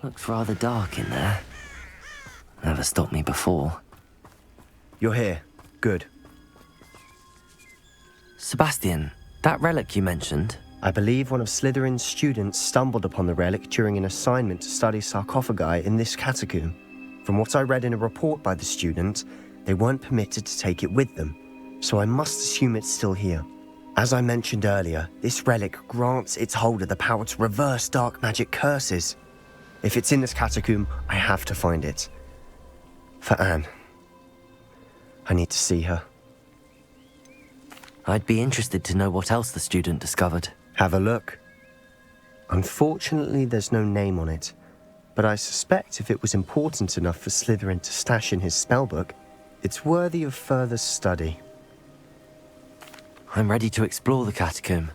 Looks rather dark in there. Never stopped me before. You're here. Good. Sebastian, that relic you mentioned? I believe one of Slytherin's students stumbled upon the relic during an assignment to study sarcophagi in this catacomb. From what I read in a report by the student, they weren't permitted to take it with them, so I must assume it's still here. As I mentioned earlier, this relic grants its holder the power to reverse dark magic curses. If it's in this catacomb, I have to find it. For Anne. I need to see her. I'd be interested to know what else the student discovered. Have a look. Unfortunately, there's no name on it, but I suspect if it was important enough for Slytherin to stash in his spellbook, it's worthy of further study. I'm ready to explore the catacomb.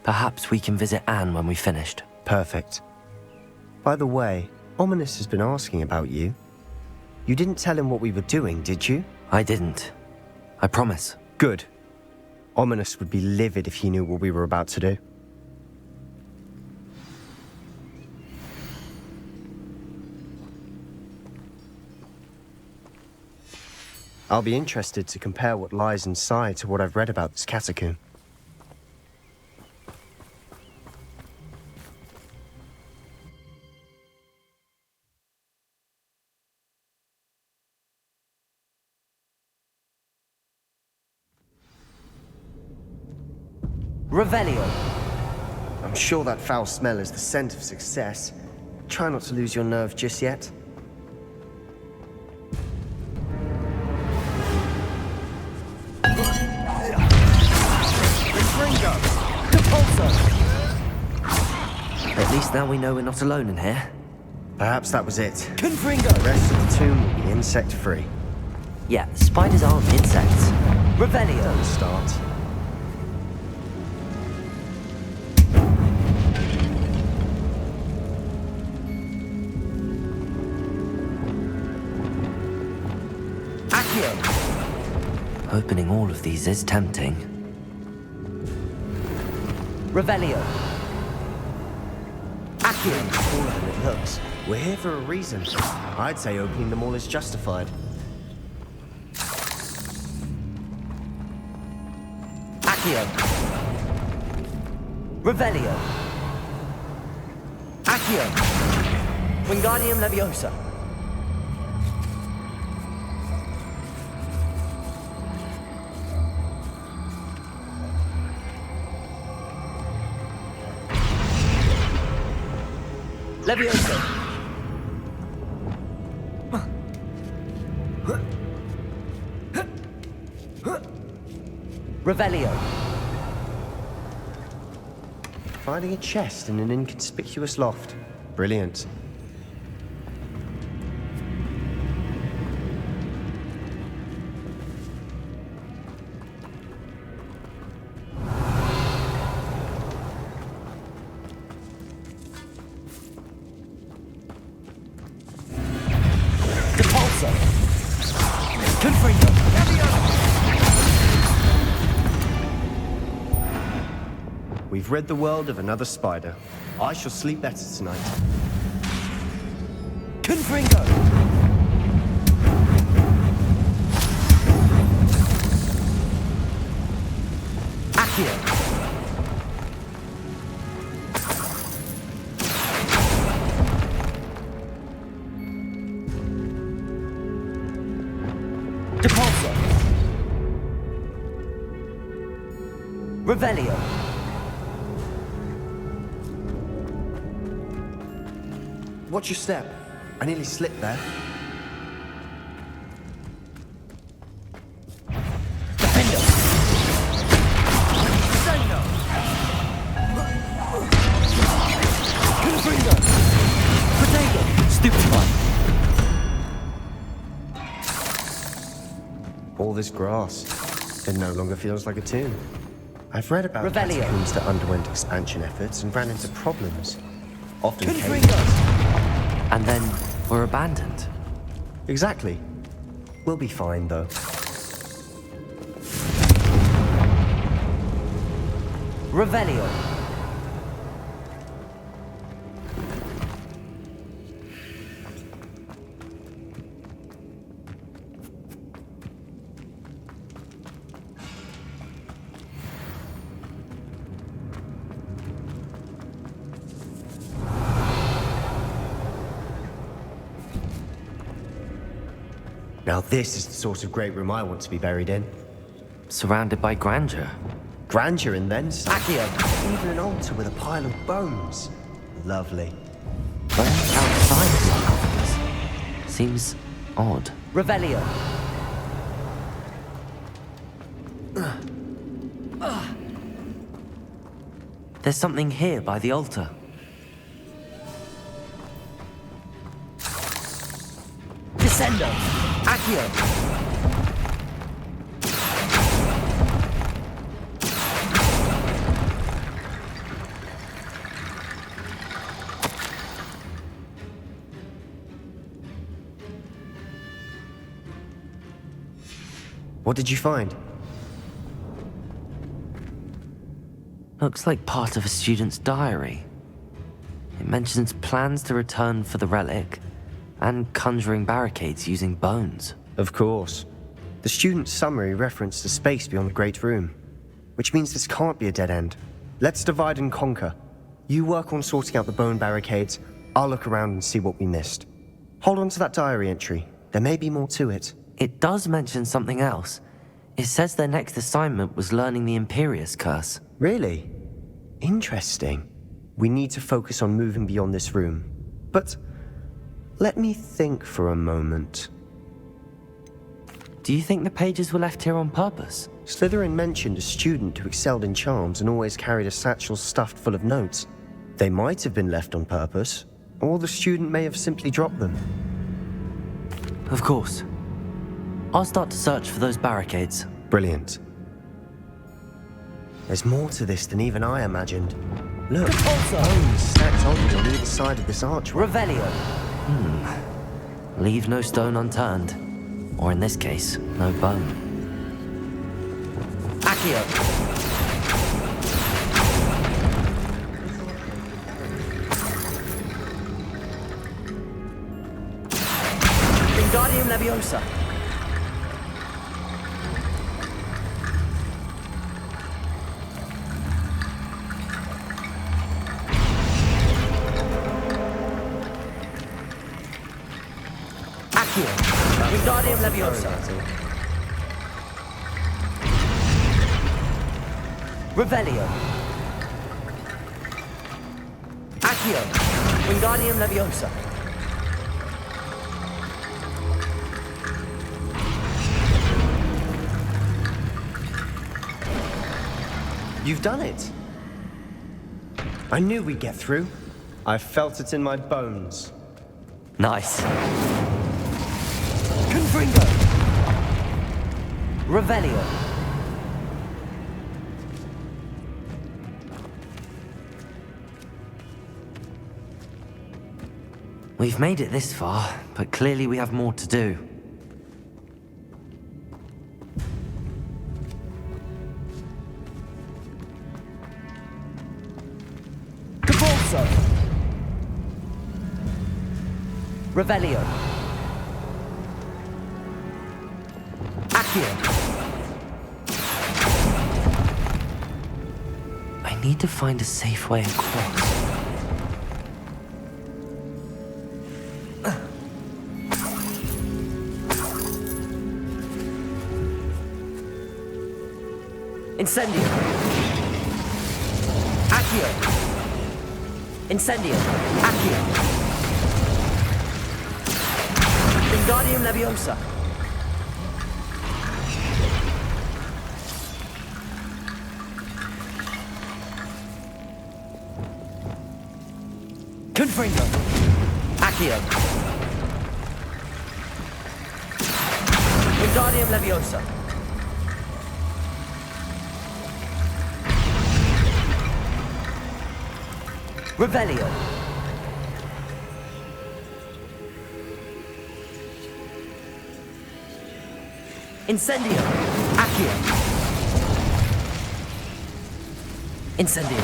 Perhaps we can visit Anne when we've finished. Perfect. By the way, Ominous has been asking about you. You didn't tell him what we were doing, did you? I didn't. I promise. Good. Ominous would be livid if he knew what we were about to do. I'll be interested to compare what lies inside to what I've read about this catacomb. Revelio. I'm sure that foul smell is the scent of success. Try not to lose your nerve just yet. At least now we know we're not alone in here. Perhaps that was it. Confringo! The rest of the tomb will be insect-free. Yeah, spiders aren't insects. Revelio! Don't start. Accio! Opening all of these is tempting. Revelio! Accio! Cooler than it looks. We're here for a reason. I'd say opening them all is justified. Accio! Revelio! Accio! Wingardium Leviosa! Leviosa! Revelio! Finding a chest in an inconspicuous loft. Brilliant. We've rid the world of another spider. I shall sleep better tonight. Confringo! Accio! Depulso! Revelio! Watch your step. I nearly slipped there. Defendo! Defendo! Confringo! Protego! Stupefy! All this grass. It no longer feels like a tomb. I've read about Revelio. catacombs that underwent expansion efforts and ran into problems. Often Confringo! And then we're abandoned. Exactly. We'll be fine, though. Revelio. Now this is the sort of great room I want to be buried in. Surrounded by grandeur. Grandeur and then some. Accio! Even an altar with a pile of bones. Lovely. Bones outside the sarcophagus. Seems odd. Revelio. There's something here by the altar. Descendo. Accio. What did you find? Looks like part of a student's diary. It mentions plans to return for the relic and conjuring barricades using bones. Of course. The student's summary referenced a space beyond the Great Room, which means this can't be a dead end. Let's divide and conquer. You work on sorting out the bone barricades, I'll look around and see what we missed. Hold on to that diary entry. There may be more to it. It does mention something else. It says their next assignment was learning the Imperius Curse. Really? Interesting. We need to focus on moving beyond this room. But let me think for a moment. Do you think the pages were left here on purpose? Slytherin mentioned a student who excelled in charms and always carried a satchel stuffed full of notes. They might have been left on purpose, or the student may have simply dropped them. Of course. I'll start to search for those barricades. Brilliant. There's more to this than even I imagined. Look, bones stacked on either side of this archway. Revelio. Leave no stone unturned. Or in this case, no bone. Accio. Wingardium Leviosa. Accio. Wingardium Leviosa. Revelio. Accio. Wingardium Leviosa. You've done it. I knew we'd get through. I felt it in my bones. Nice. Confringo. Revelio. We've made it this far, but clearly we have more to do. Cabalso. Revelio. Accio. I need to find a safe way across. Incendio. Accio. Incendio. Accio. Wingardium Leviosa. Confringo. Accio. Wingardium Leviosa. Revelio. Incendio. Accio. Incendio.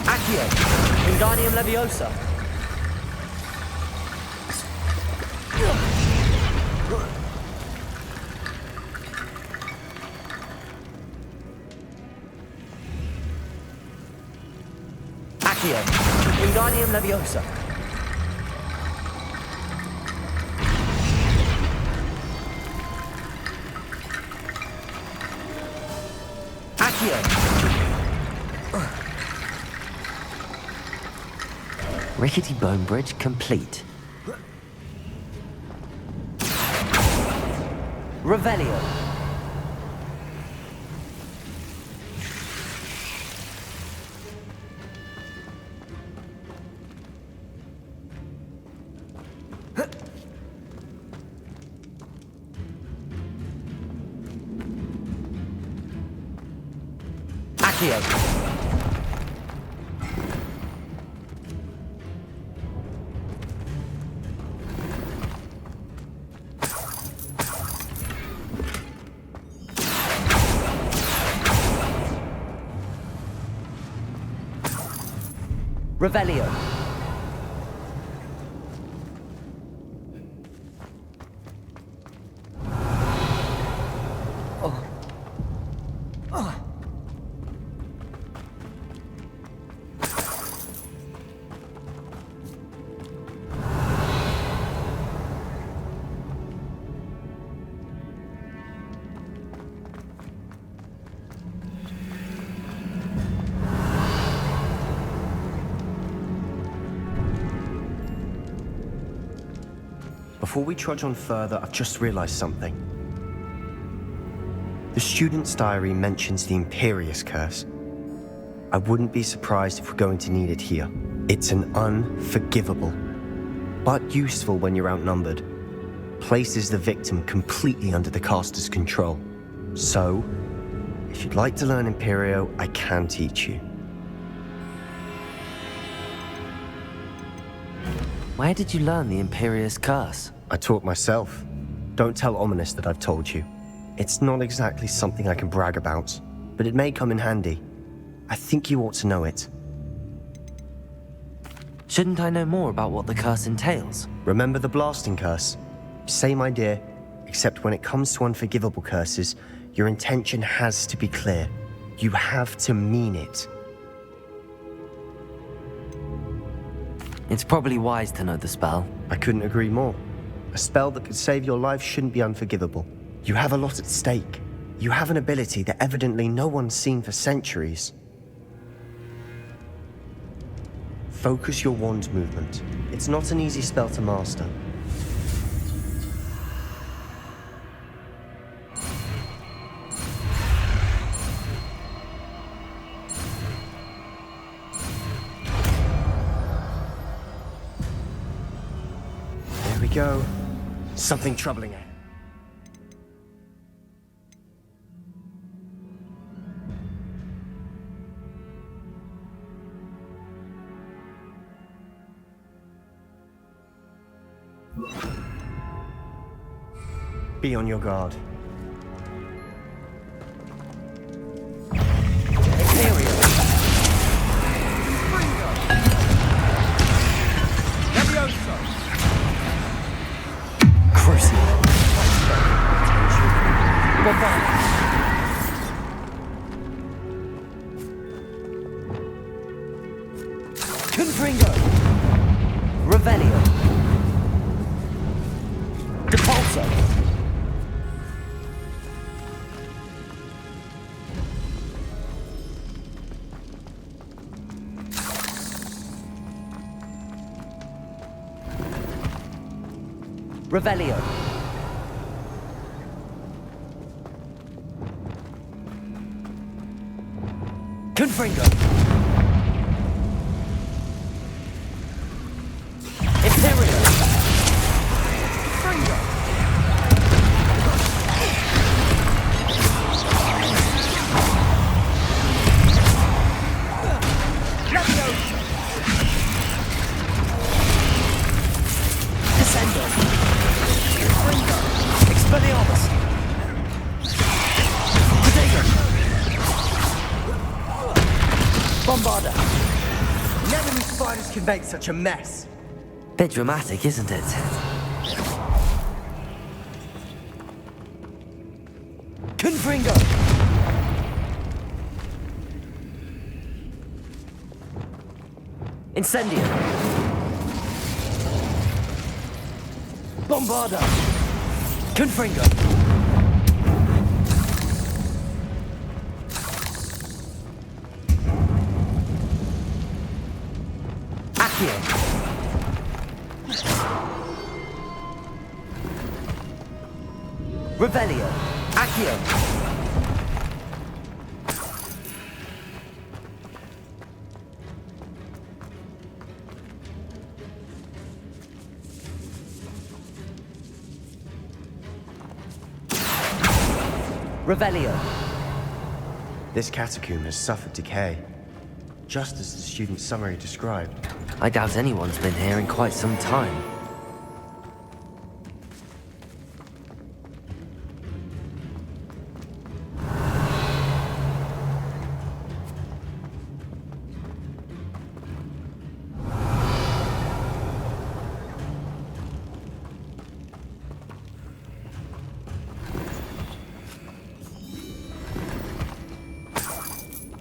Accio. Wingardium Leviosa. Accio. Wingardium Leviosa. Accio! Rickety bone bridge complete. Revelio! Accio! Revelio! Before we trudge on further, I've just realized something. The student's diary mentions the Imperious Curse. I wouldn't be surprised if we're going to need it here. It's an unforgivable, but useful when you're outnumbered. Places the victim completely under the caster's control. So, if you'd like to learn Imperio, I can teach you. Where did you learn the Imperious Curse? I taught myself. Don't tell Ominous that I've told you. It's not exactly something I can brag about, but it may come in handy. I think you ought to know it. Shouldn't I know more about what the curse entails? Remember the blasting curse? Same idea, except when it comes to unforgivable curses, your intention has to be clear. You have to mean it. It's probably wise to know the spell. I couldn't agree more. A spell that could save your life shouldn't be unforgivable. You have a lot at stake. You have an ability that evidently no one's seen for centuries. Focus your wand movement. It's not an easy spell to master. There we go. Something troubling it. Be on your guard. Imperial! Levioso! Crucible. Bombard! Confringo! Revelio! Depulso! Revelio! Confringo! Imperial! Confringo! Leviosa! Descendo! Confringo! Expelliarmus! Protego! Bombarda! Never knew spiders could make such a mess. Bit dramatic, isn't it? Confringo! Incendio! Bombarda! Confringo! Accio. Revelio. Accio. Revelio. This catacomb has suffered decay, just as the student's summary described. I doubt anyone's been here in quite some time.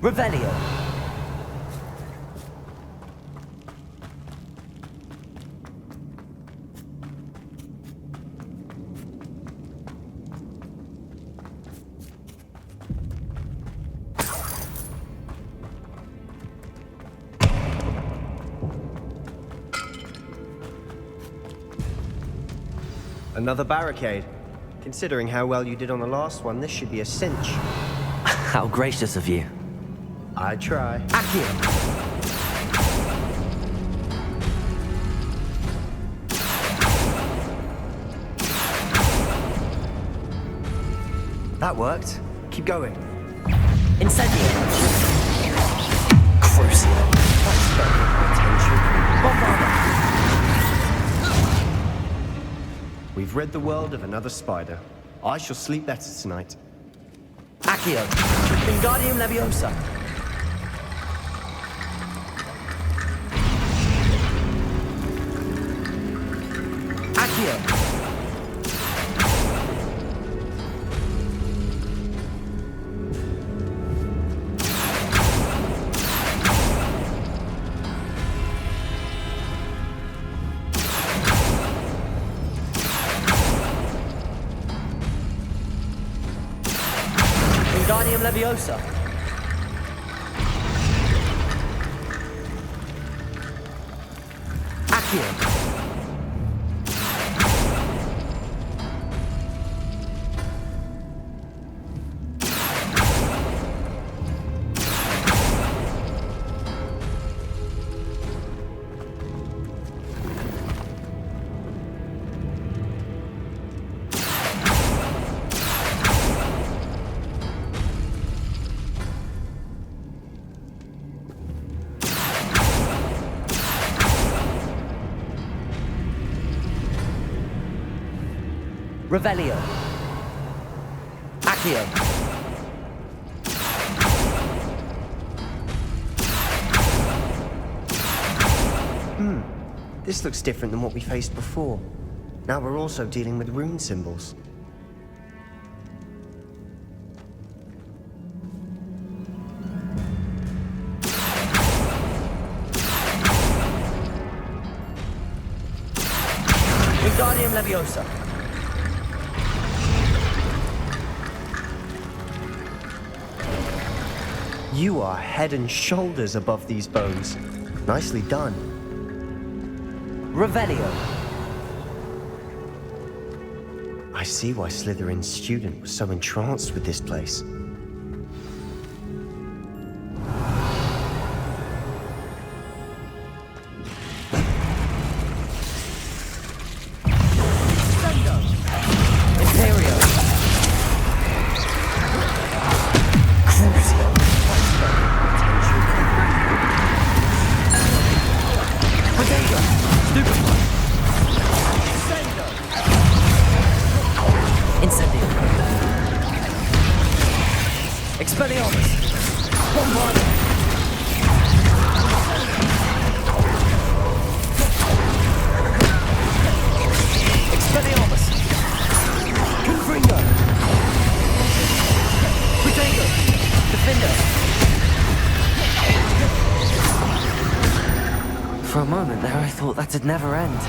Revelio. Another barricade. Considering how well you did on the last one, this should be a cinch. How gracious of you. I try. Accio. That worked. Keep going. Incendio. Crucial. Bombarda. We've rid the world of another spider. I shall sleep better tonight. Accio. Wingardium Leviosa. Accio. Wingardium Leviosa. Accio. Revelio. Accio. This looks different than what we faced before. Now we're also dealing with rune symbols. Wingardium Leviosa. You are head and shoulders above these bones. Nicely done. Revelio. I see why Slytherin's student was so entranced with this place. Imperio. Protego. Stupefy. Incendio. Expelliarmus. Bombarda. Expelliarmus. Confringo. Protego. Defender. For a moment there, I thought that'd never end.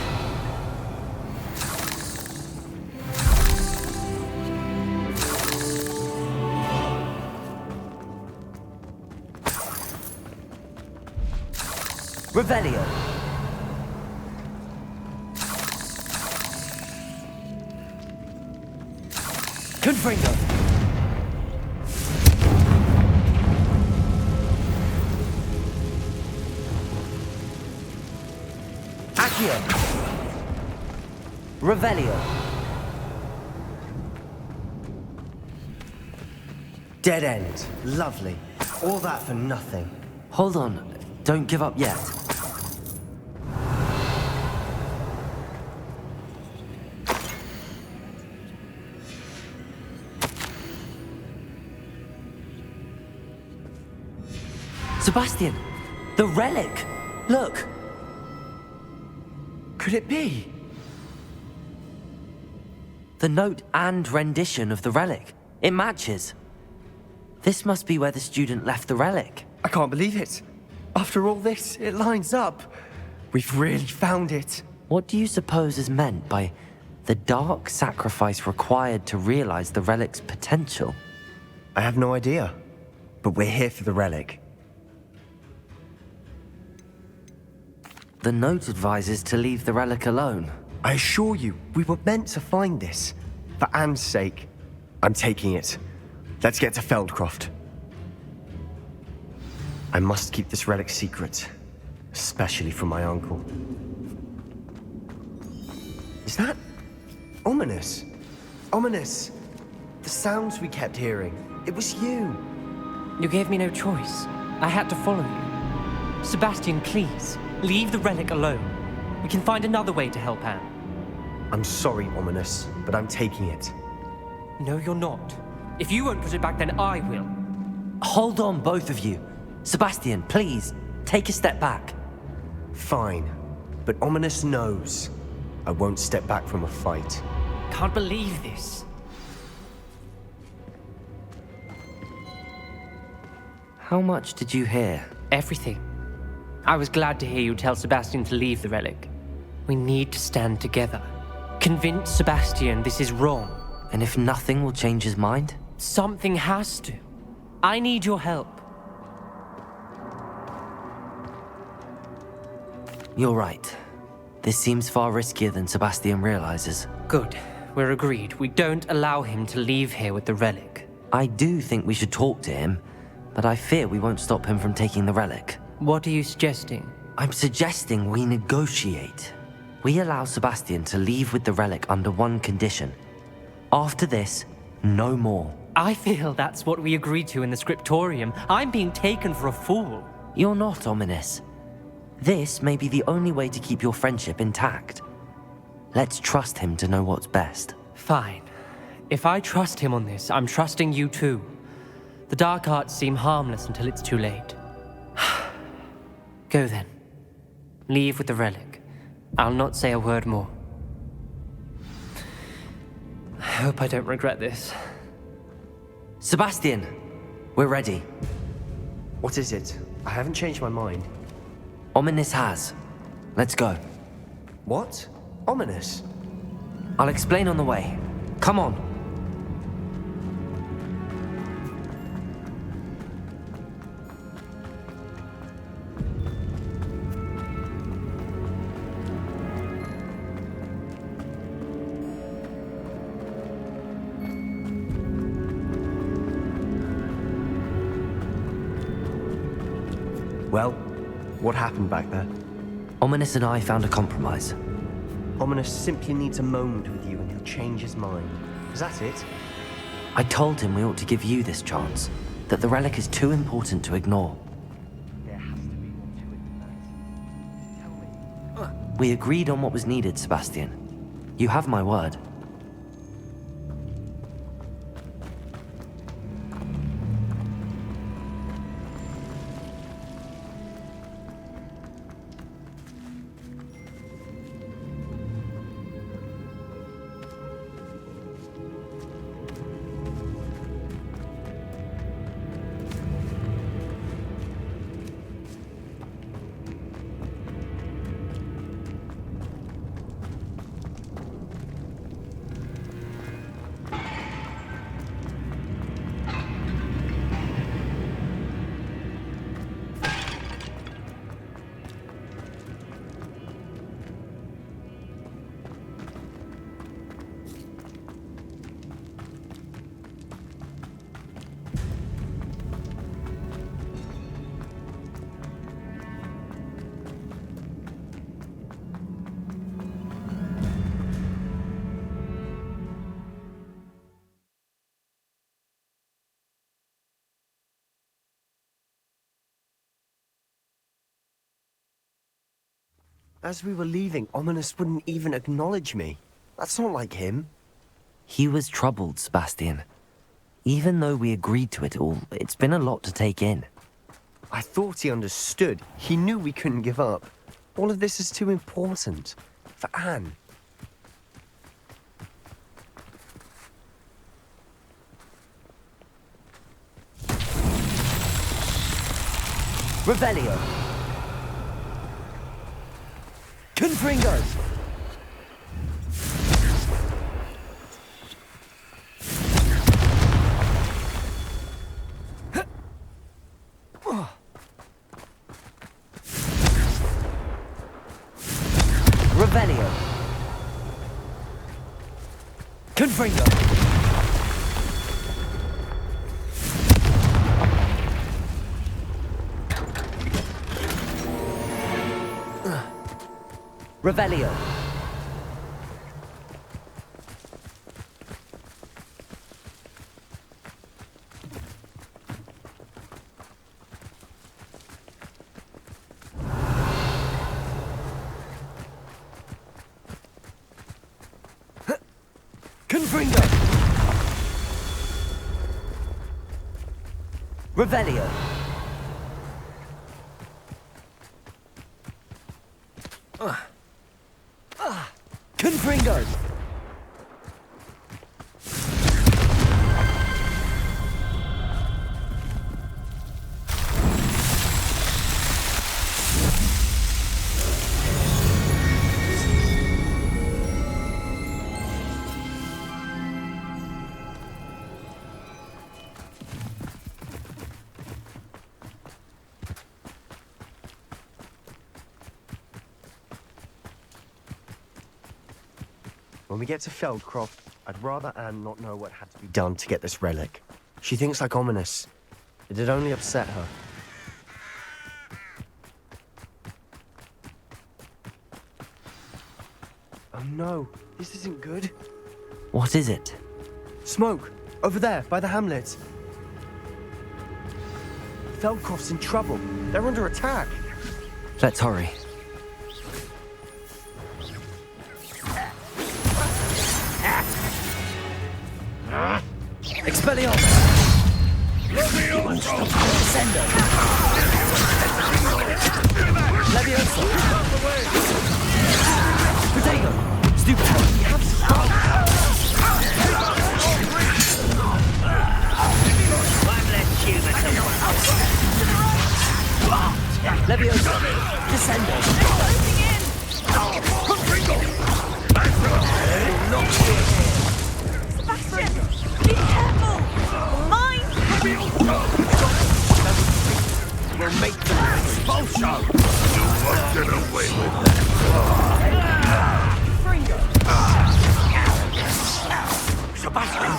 Revelio. Confringo. Accio. Revelio. Dead end. Lovely. All that for nothing. Hold on. Don't give up yet. Sebastian! The relic! Look! Could it be? The note and rendition of the relic. It matches. This must be where the student left the relic. I can't believe it. After all this, it lines up. We've really found it. What do you suppose is meant by the dark sacrifice required to realize the relic's potential? I have no idea. But we're here for the relic. The note advises to leave the relic alone. I assure you, we were meant to find this. For Anne's sake. I'm taking it. Let's get to Feldcroft. I must keep this relic secret. Especially from my uncle. Is that... ominous? Ominous! The sounds we kept hearing. It was you. You gave me no choice. I had to follow you. Sebastian, please, leave the relic alone. We can find another way to help Anne. I'm sorry, Ominous, but I'm taking it. No, you're not. If you won't put it back, then I will. Hold on, both of you. Sebastian, please, take a step back. Fine, but Ominous knows I won't step back from a fight. Can't believe this. How much did you hear? Everything. I was glad to hear you tell Sebastian to leave the relic. We need to stand together. Convince Sebastian this is wrong. And if nothing will change his mind? Something has to. I need your help. You're right. This seems far riskier than Sebastian realizes. Good. We're agreed. We don't allow him to leave here with the relic. I do think we should talk to him, but I fear we won't stop him from taking the relic. What are you suggesting? I'm suggesting we negotiate. We allow Sebastian to leave with the relic under one condition. After this, no more. I feel that's what we agreed to in the scriptorium. I'm being taken for a fool. You're not, Ominous. This may be the only way to keep your friendship intact. Let's trust him to know what's best. Fine. If I trust him on this, I'm trusting you too. The dark arts seem harmless until it's too late. Go then. Leave with the relic. I'll not say a word more. I hope I don't regret this. Sebastian, we're ready. What is it? I haven't changed my mind. Ominous has. Let's go. What? Ominous? I'll explain on the way. Come on. Well, what happened back there? Ominous and I found a compromise. Ominous simply needs a moment with you and he'll change his mind. Is that it? I told him we ought to give you this chance, that the relic is too important to ignore. There has to be more to it than that. Tell me. We agreed on what was needed, Sebastian. You have my word. As we were leaving, Ominous wouldn't even acknowledge me. That's not like him. He was troubled, Sebastian. Even though we agreed to it all, it's been a lot to take in. I thought he understood. He knew we couldn't give up. All of this is too important. For Anne. Revelio. Confringo. Revelio. Confringo. Revelio. Confringo. Revelio. Confringo. When we get to Feldcroft, I'd rather Anne not know what had to be done to get this relic. She thinks like Ominous. It'd only upset her. Oh no, this isn't good. What is it? Smoke! Over there, by the hamlet. Feldcroft's in trouble. They're under attack. Let's hurry. Expelliarmus. Descendo. Levioso. Potato. Stupid. We have to stop. One less human to Levioso. Descendo. Sebastian, be careful! Mine! We'll make them expulsion. You won't get away with that. Fringo! Sebastian!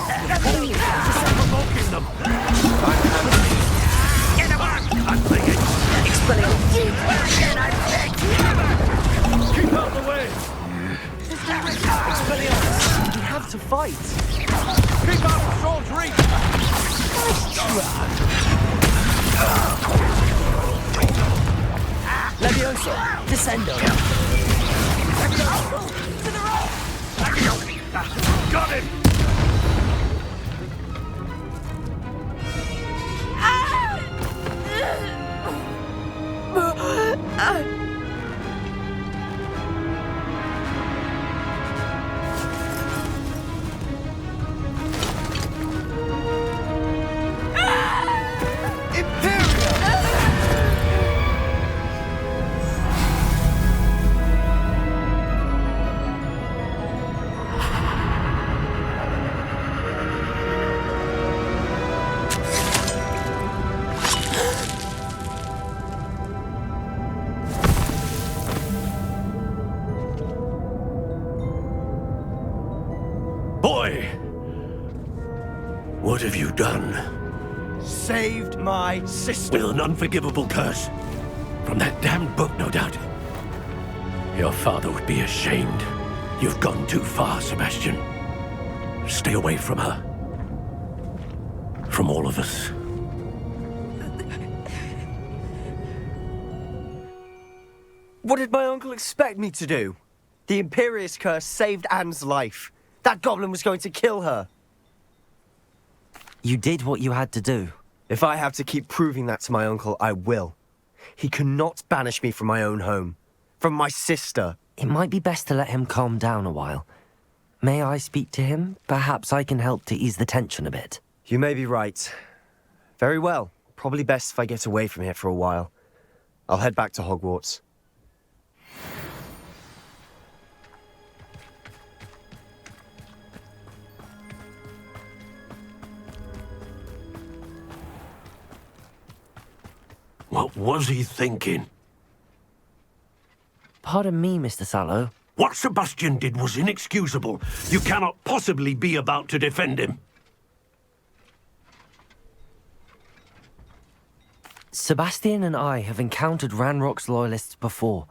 Provoking them! Get him on! I'm thinking. Keep out the way! Expelliarmus, we have to fight. Keep out of Saul's reach! Levioso, descendo. To the right! Got him! Boy! What have you done? Saved my sister. With an unforgivable curse. From that damned book, no doubt. Your father would be ashamed. You've gone too far, Sebastian. Stay away from her. From all of us. What did my uncle expect me to do? The Imperious curse saved Anne's life. That goblin was going to kill her. You did what you had to do. If I have to keep proving that to my uncle, I will. He cannot banish me from my own home. From my sister. It might be best to let him calm down a while. May I speak to him? Perhaps I can help to ease the tension a bit. You may be right. Very well. Probably best if I get away from here for a while. I'll head back to Hogwarts. What was he thinking? Pardon me, Mr. Sallow. What Sebastian did was inexcusable. You cannot possibly be about to defend him. Sebastian and I have encountered Ranrock's loyalists before.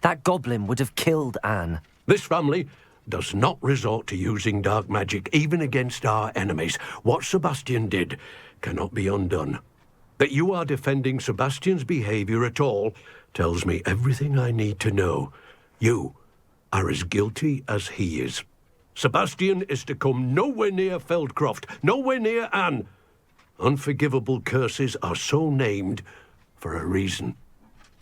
That goblin would have killed Anne. This family does not resort to using dark magic even against our enemies. What Sebastian did cannot be undone. That you are defending Sebastian's behavior at all tells me everything I need to know. You are as guilty as he is. Sebastian is to come nowhere near Feldcroft, nowhere near Anne. Unforgivable curses are so named for a reason.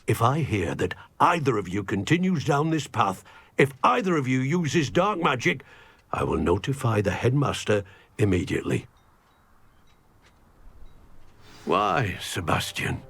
If I hear that either of you continues down this path, if either of you uses dark magic, I will notify the headmaster immediately. Why, Sebastian?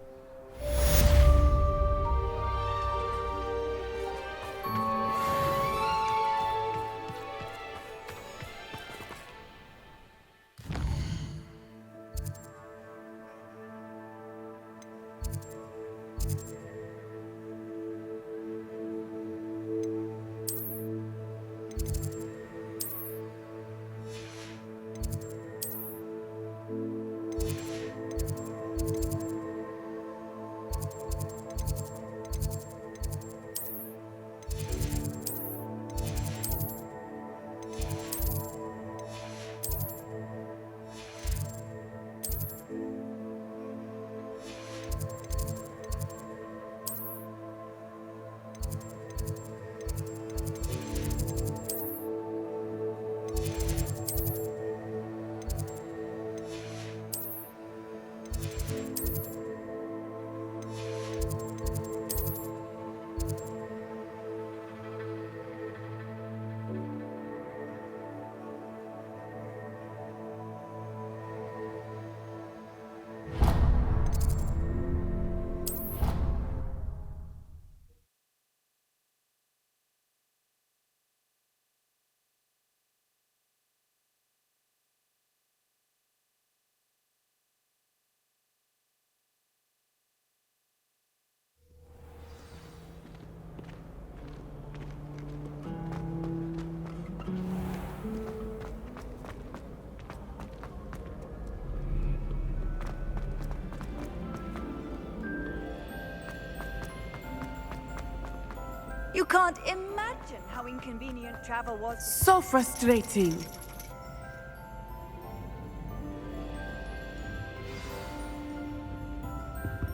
You can't imagine how inconvenient travel was. So frustrating.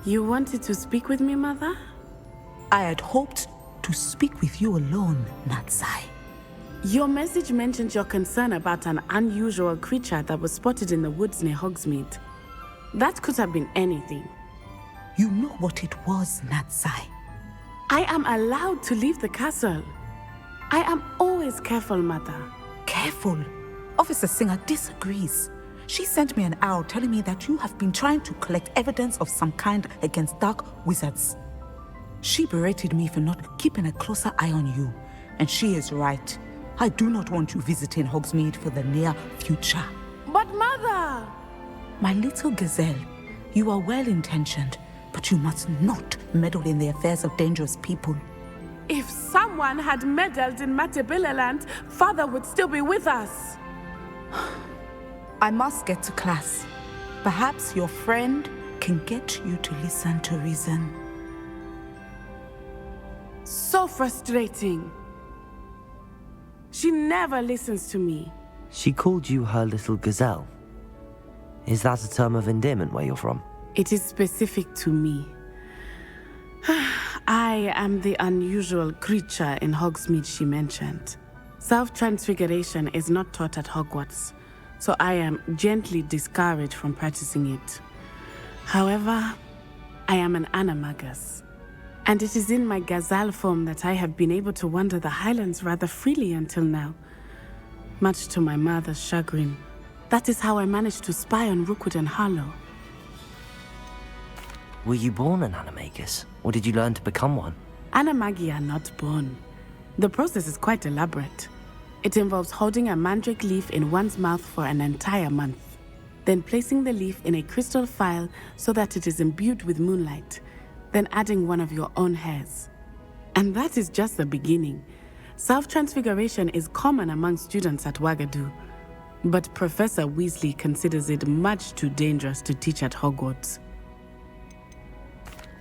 You wanted to speak with me, Mother? I had hoped to speak with you alone, Natsai. Your message mentioned your concern about an unusual creature that was spotted in the woods near Hogsmeade. That could have been anything. You know what it was, Natsai. I am allowed to leave the castle. I am always careful, Mother. Careful. Officer Singer disagrees. She sent me an owl telling me that you have been trying to collect evidence of some kind against dark wizards. She berated me for not keeping a closer eye on you, and she is right. I do not want you visiting Hogsmeade for the near future. But Mother! My little gazelle, you are well-intentioned, but you must not meddle in the affairs of dangerous people. If someone had meddled in Matabeleland, Father would still be with us. I must get to class. Perhaps your friend can get you to listen to reason. So frustrating. She never listens to me. She called you her little gazelle. Is that a term of endearment where you're from? It is specific to me. I am the unusual creature in Hogsmeade she mentioned. Self-transfiguration is not taught at Hogwarts, so I am gently discouraged from practicing it. However, I am an animagus, and it is in my gazelle form that I have been able to wander the Highlands rather freely until now, much to my mother's chagrin. That is how I managed to spy on Rookwood and Harlow. Were you born an animagus, or did you learn to become one? Animagi are not born. The process is quite elaborate. It involves holding a mandrake leaf in one's mouth for an entire month, then placing the leaf in a crystal phial so that it is imbued with moonlight, then adding one of your own hairs. And that is just the beginning. Self-transfiguration is common among students at Wagadu, but Professor Weasley considers it much too dangerous to teach at Hogwarts.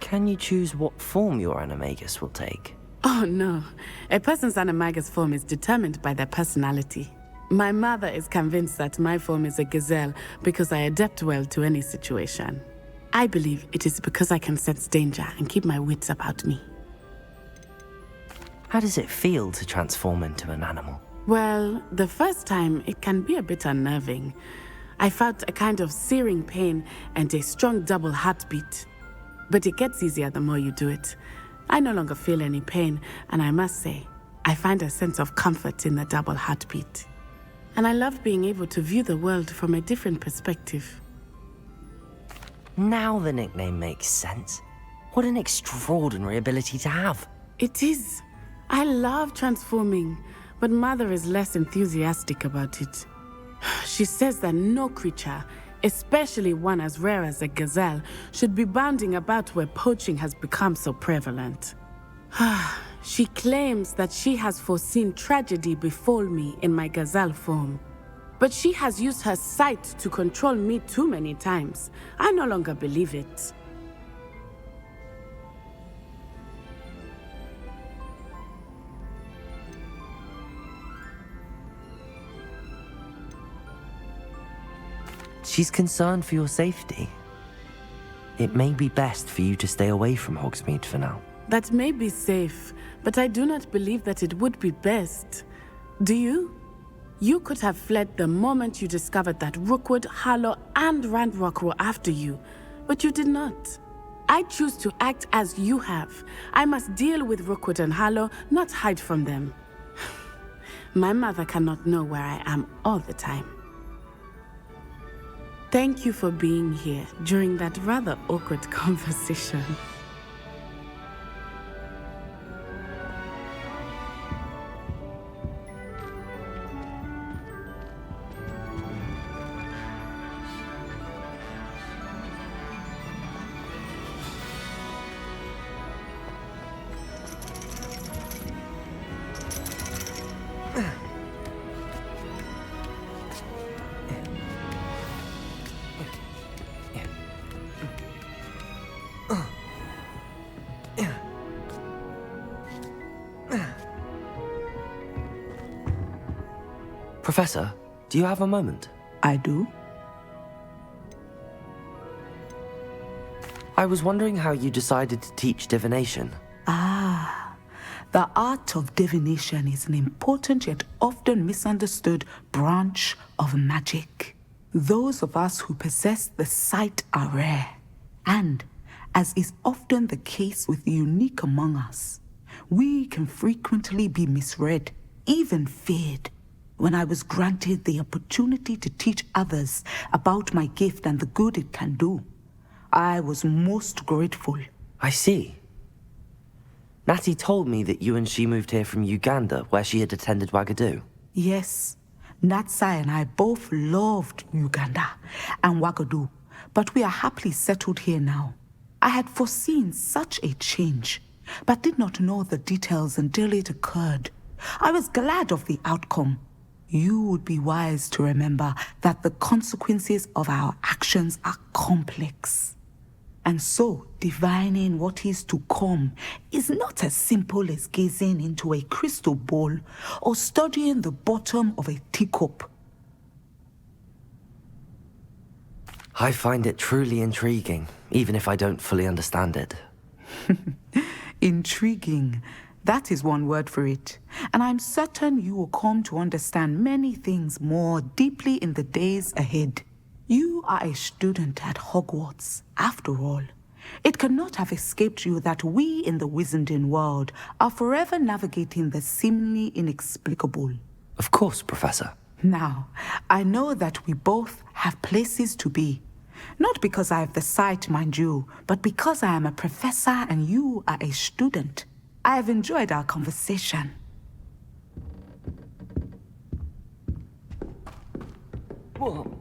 Can you choose what form your animagus will take? Oh no, a person's animagus form is determined by their personality. My mother is convinced that my form is a gazelle because I adapt well to any situation. I believe it is because I can sense danger and keep my wits about me. How does it feel to transform into an animal? Well, the first time it can be a bit unnerving. I felt a kind of searing pain and a strong double heartbeat. But it gets easier the more you do it. I no longer feel any pain, and I must say, I find a sense of comfort in the double heartbeat. And I love being able to view the world from a different perspective. Now the nickname makes sense. What an extraordinary ability to have. It is. I love transforming, but Mother is less enthusiastic about it. She says that no creature, especially one as rare as a gazelle, should be bounding about where poaching has become so prevalent. She claims that she has foreseen tragedy befall me in my gazelle form. But she has used her sight to control me too many times. I no longer believe it. She's concerned for your safety. It may be best for you to stay away from Hogsmeade for now. That may be safe, but I do not believe that it would be best. Do you? You could have fled the moment you discovered that Rookwood, Harlow, and Ranrock were after you, but you did not. I choose to act as you have. I must deal with Rookwood and Harlow, not hide from them. My mother cannot know where I am all the time. Thank you for being here during that rather awkward conversation. Professor, do you have a moment? I do. I was wondering how you decided to teach divination. The art of divination is an important yet often misunderstood branch of magic. Those of us who possess the sight are rare, and, as is often the case with the unique among us, we can frequently be misread, even feared. When I was granted the opportunity to teach others about my gift and the good it can do, I was most grateful. I see. Natty told me that you and she moved here from Uganda, where she had attended Wagadu. Yes, Natsai and I both loved Uganda and Wagadu, but we are happily settled here now. I had foreseen such a change, but did not know the details until it occurred. I was glad of the outcome. You would be wise to remember that the consequences of our actions are complex. And so, divining what is to come is not as simple as gazing into a crystal ball or studying the bottom of a teacup. I find it truly intriguing, even if I don't fully understand it. Intriguing. That is one word for it. And I'm certain you will come to understand many things more deeply in the days ahead. You are a student at Hogwarts, after all. It cannot have escaped you that we in the Wizarding world are forever navigating the seemingly inexplicable. Of course, Professor. Now, I know that we both have places to be. Not because I have the sight, mind you, but because I am a professor and you are a student. I have enjoyed our conversation. Whoa.